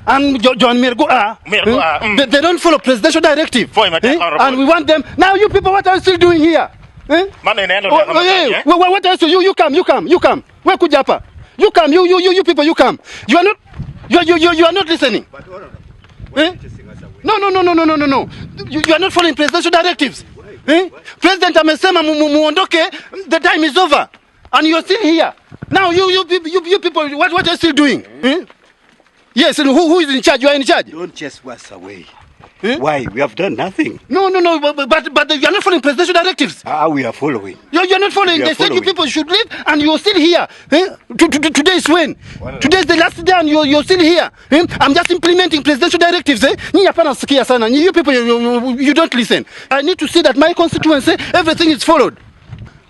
and John Mergo they don't follow presidential directive. And we want them. Now you people, what are you still doing here? What else? You come. Where could you come? You people, you come. You are not listening. No. You are not following presidential directives. President amesema muondoke, the time is over. And you are still here. Now you people, what are you still doing? Yes, and who is in charge? You are in charge. Don't chase us away. Why? We have done nothing. No, but you are not following presidential directives. We are following. You are not following. They said you people should leave, and you are still here. Today is when? Today is the last day, and you are still here. I'm just implementing presidential directives. You people, you don't listen. I need to see that my constituency, everything is followed.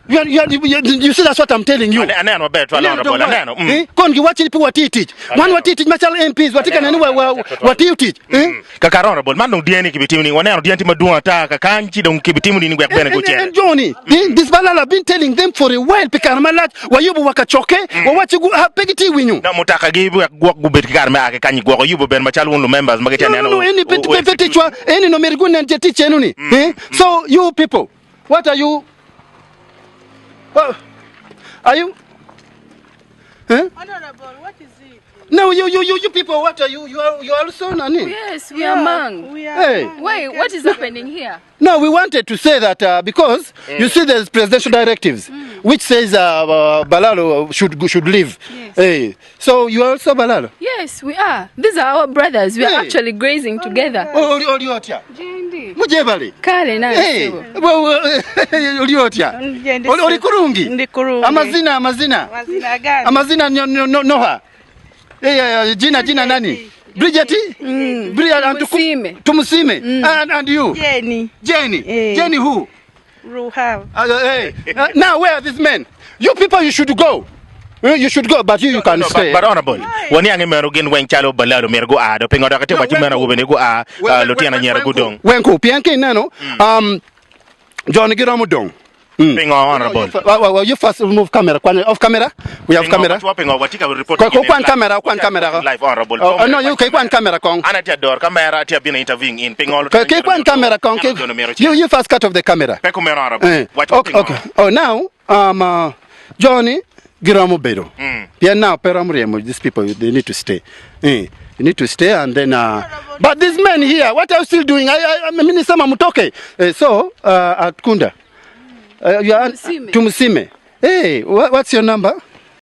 You see, that's what I'm telling you. Kongi watch people what you teach. One what you teach machal MPs what you can anyway what you teach. Kaka honorable man no dieni kibitimu ni waneno dienti maduong ataka kanchi don kibitimu ni ngwa kwene kuchele. Johnny, this Balalo been telling them for a while pikarmalat wayubu wakachoke wawachi pegiti winyu. Na mutaka gibu gwa gubet kikarme ake kanyi gwa yubu ben machal wonu members mageti aneno. No, any petichwa any no mergun and teach enuni. So you people, what are you? Well, are you? Honorable, what is it? No, you people, what are you? You are also Nani? Yes, we are Mang. Hey. Wait, what is happening here? No, we wanted to say that because you see there's presidential directives which says Balalo should leave. Yes. Hey. So you are also Balalo? Yes, we are. These are our brothers. We are actually grazing together. Mujebali. Kale na. Hey. Uliotia. Kurungi. Ndikurungi. Amazina. Amazina gani? Amazina Noha. Jina nani? Bridget? Tumusime. And you? Jenny. Jenny who? Ruhav. Now where are these men? You people, you should go. You should go, but you can stay. But honorable, when young American when Chalo Balalo Mergo do pingo to what you man over go Lieutenant Yeragudong. When Kopianke Nano, John Giramudong. Pingo honorable. Well, you first remove camera. Off camera? We have camera. One camera. Live honorable. Oh, no, you take one camera. Anata door camera to have been interviewing in Pingo. Take one camera. You first cut off the camera. Okay. Oh, now, Johnny Giramo Bedo. Yeah, now, Peramremo, these people, they need to stay. You need to stay and then. But these men here, what are you still doing? I mean, some Mutoke. So, at Kunda. You are Tumusime. Hey, what's your number?